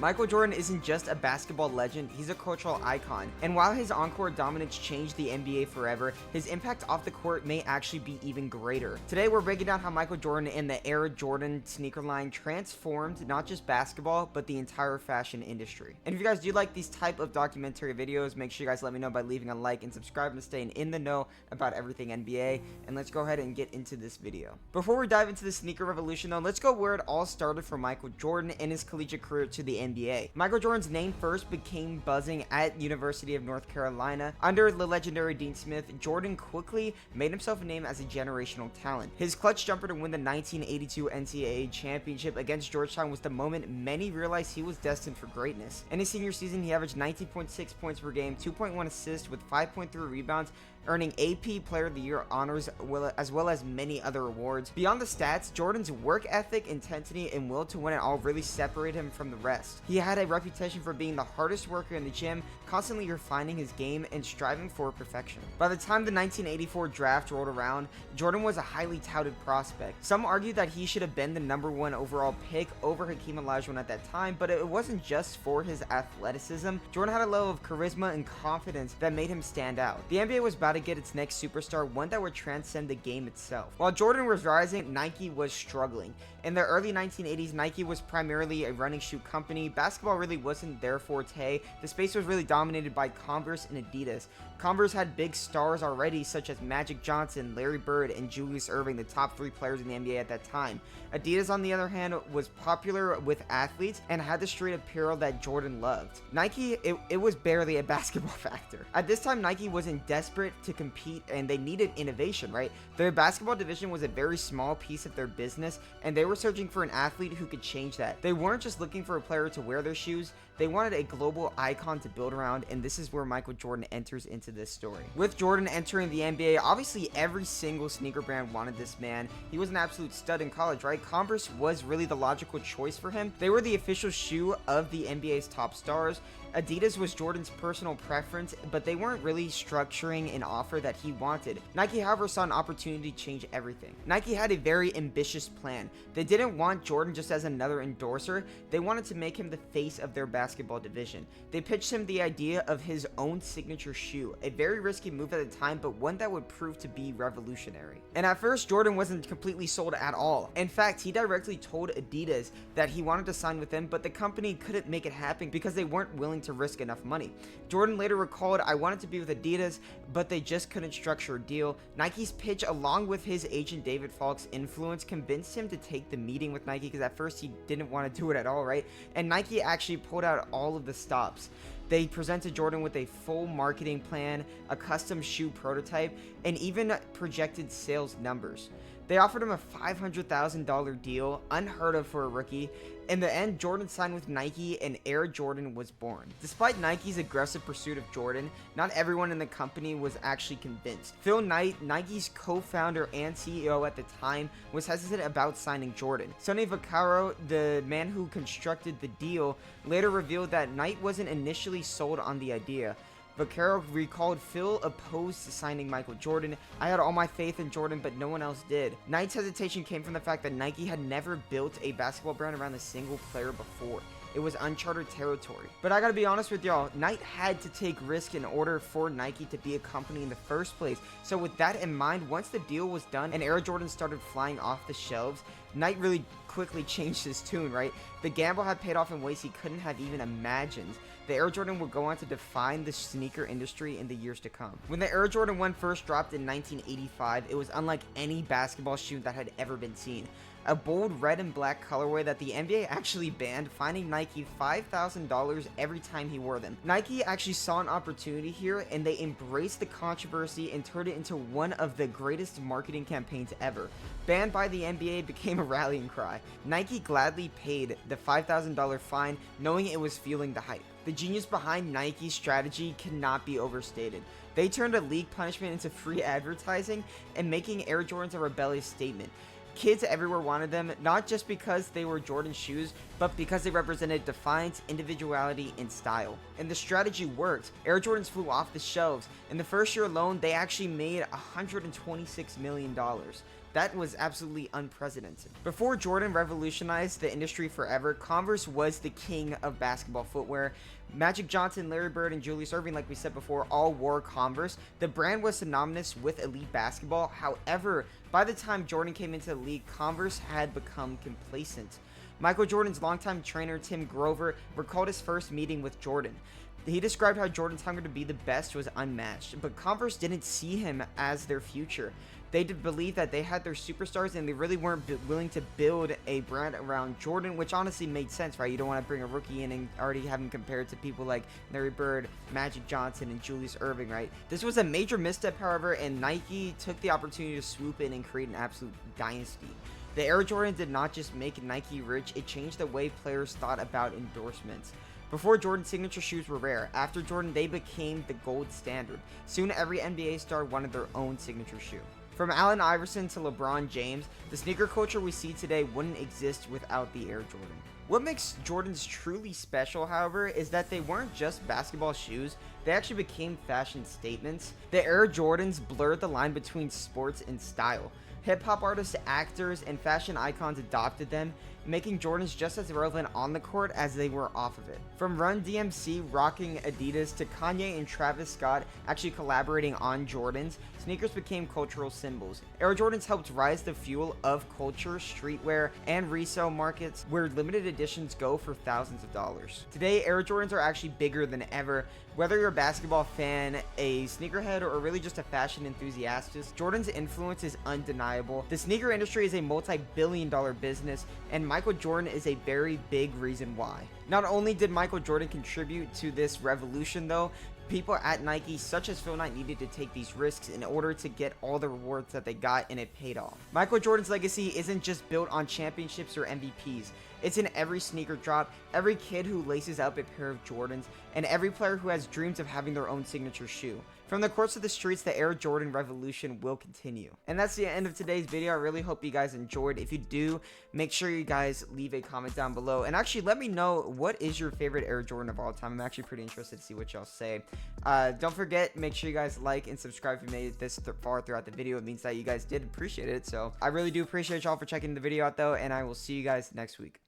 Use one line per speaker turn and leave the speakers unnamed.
Michael Jordan isn't just a basketball legend, he's a cultural icon. And while his on-court dominance changed the NBA forever, his impact off the court may actually be even greater. Today we're breaking down how Michael Jordan and the Air Jordan sneaker line transformed not just basketball, but the entire fashion industry. And if you guys do like these type of documentary videos, make sure you guys let me know by leaving a like and subscribing to stay in the know about everything NBA. And let's go ahead and get into this video. Before we dive into the sneaker revolution though, let's go where it all started for Michael Jordan and his collegiate career to the NBA. Michael Jordan's name first became buzzing at University of North Carolina. Under the legendary Dean Smith, Jordan quickly made himself a name as a generational talent. His clutch jumper to win the 1982 NCAA championship against Georgetown was the moment many realized he was destined for greatness. In his senior season, he averaged 19.6 points per game, 2.1 assists with 5.3 rebounds, earning AP Player of the Year honors as well as many other awards. Beyond the stats, Jordan's work ethic, intensity, and will to win it all really separate him from the rest. He had a reputation for being the hardest worker in the gym, constantly refining his game and striving for perfection. By the time the 1984 draft rolled around, Jordan was a highly touted prospect. Some argued that he should have been the #1 overall pick over Hakeem Olajuwon at that time, but it wasn't just for his athleticism. Jordan had a level of charisma and confidence that made him stand out. The NBA was about to get its next superstar, one that would transcend the game itself. While Jordan was rising, Nike was struggling. In the early 1980s, Nike was primarily a running shoe company. Basketball really wasn't their forte. The space was really dominated by Converse and Adidas. Converse had big stars already, such as Magic Johnson, Larry Bird, and Julius Erving, the top 3 players in the NBA at that time. Adidas, on the other hand, was popular with athletes and had the street apparel that Jordan loved. Nike, it was barely a basketball factor. At this time, Nike wasn't desperate to compete and they needed innovation, right? Their basketball division was a very small piece of their business and they were searching for an athlete who could change that. They weren't just looking for a player to wear their shoes, they wanted a global icon to build around, and this is where Michael Jordan enters into this story. With Jordan entering the NBA, obviously every single sneaker brand wanted this man. He was an absolute stud in college, right? Converse was really the logical choice for him. They were the official shoe of the NBA's top stars. Adidas was Jordan's personal preference, but they weren't really structuring an offer that he wanted. Nike, however, saw an opportunity to change everything. Nike had a very ambitious plan. They didn't want Jordan just as another endorser. They wanted to make him the face of their basketball division. They pitched him the idea of his own signature shoe, a very risky move at the time, but one that would prove to be revolutionary. And at first, Jordan wasn't completely sold at all. In fact, he directly told Adidas that he wanted to sign with them, but the company couldn't make it happen because they weren't willing to risk enough money. Jordan later recalled, "I wanted to be with Adidas, but they just couldn't structure a deal." Nike's pitch, along with his agent David Falk's influence, convinced him to take the meeting with Nike because at first he didn't want to do it at all, right? And Nike actually pulled out all of the stops. They presented Jordan with a full marketing plan, a custom shoe prototype, and even projected sales numbers. They offered him a $500,000 deal, unheard of for a rookie. In the end, Jordan signed with Nike and Air Jordan was born. Despite Nike's aggressive pursuit of Jordan, not everyone in the company was actually convinced. Phil Knight, Nike's co-founder and CEO at the time, was hesitant about signing Jordan. Sonny Vaccaro, the man who constructed the deal, later revealed that Knight wasn't initially sold on the idea. Vaccaro recalled, "Phil opposed to signing Michael Jordan. I had all my faith in Jordan, but no one else did." Knight's hesitation came from the fact that Nike had never built a basketball brand around a single player before. It was uncharted territory. But I gotta be honest with y'all, Knight had to take risk in order for Nike to be a company in the first place. So with that in mind, once the deal was done and Air Jordan started flying off the shelves, Knight really quickly changed his tune, right? The gamble had paid off in ways he couldn't have even imagined. The Air Jordan would go on to define the sneaker industry in the years to come. When the Air Jordan 1 first dropped in 1985, it was unlike any basketball shoe that had ever been seen. A bold red and black colorway that the NBA actually banned, fining Nike $5,000 every time he wore them. Nike actually saw an opportunity here and they embraced the controversy and turned it into one of the greatest marketing campaigns ever. Banned by the NBA became a rallying cry. Nike gladly paid the $5,000 fine, knowing it was fueling the hype. The genius behind Nike's strategy cannot be overstated. They turned a league punishment into free advertising and making Air Jordans a rebellious statement. Kids everywhere wanted them, not just because they were Jordan shoes, but because they represented defiance, individuality, and style. And the strategy worked. Air Jordans flew off the shelves. In the first year alone, they actually made $126 million. That was absolutely unprecedented. Before Jordan revolutionized the industry forever, Converse was the king of basketball footwear. Magic Johnson, Larry Bird, and Julius Erving, like we said before, all wore Converse. The brand was synonymous with elite basketball. However, by the time Jordan came into the league, Converse had become complacent. Michael Jordan's longtime trainer, Tim Grover, recalled his first meeting with Jordan. He described how Jordan's hunger to be the best was unmatched, but Converse didn't see him as their future. They did believe that they had their superstars and they really weren't willing to build a brand around Jordan, which honestly made sense, right? You don't want to bring a rookie in and already have him compared to people like Larry Bird, Magic Johnson, and Julius Erving, right? This was a major misstep, however, and Nike took the opportunity to swoop in and create an absolute dynasty. The Air Jordan did not just make Nike rich, it changed the way players thought about endorsements. Before Jordan, signature shoes were rare. After Jordan, they became the gold standard. Soon, every NBA star wanted their own signature shoe. From Allen Iverson to LeBron James, the sneaker culture we see today wouldn't exist without the Air Jordan. What makes Jordans truly special, however, is that they weren't just basketball shoes, they actually became fashion statements. The Air Jordans blurred the line between sports and style. Hip-hop artists, actors, and fashion icons adopted them, making Jordans just as relevant on the court as they were off of it. From Run DMC rocking Adidas to Kanye and Travis Scott actually collaborating on Jordans, sneakers became cultural symbols. Air Jordans helped rise the fuel of culture, streetwear, and resale markets where limited editions go for thousands of dollars. Today, Air Jordans are actually bigger than ever. Whether you're a basketball fan, a sneakerhead, or really just a fashion enthusiast, Jordan's influence is undeniable. The sneaker industry is a multi-billion-dollar business, and Michael Jordan is a very big reason why. Not only did Michael Jordan contribute to this revolution though, people at Nike such as Phil Knight needed to take these risks in order to get all the rewards that they got, and it paid off. Michael Jordan's legacy isn't just built on championships or MVPs. It's in every sneaker drop, every kid who laces up a pair of Jordans, and every player who has dreams of having their own signature shoe. From the courts to the streets, the Air Jordan revolution will continue. And that's the end of today's video. I really hope you guys enjoyed. If you do, make sure you guys leave a comment down below. And actually, let me know, what is your favorite Air Jordan of all time? I'm actually pretty interested to see what y'all say. Don't forget, make sure you guys like and subscribe if you made it this far throughout the video. It means that you guys did appreciate it. So I really do appreciate y'all for checking the video out, though. And I will see you guys next week.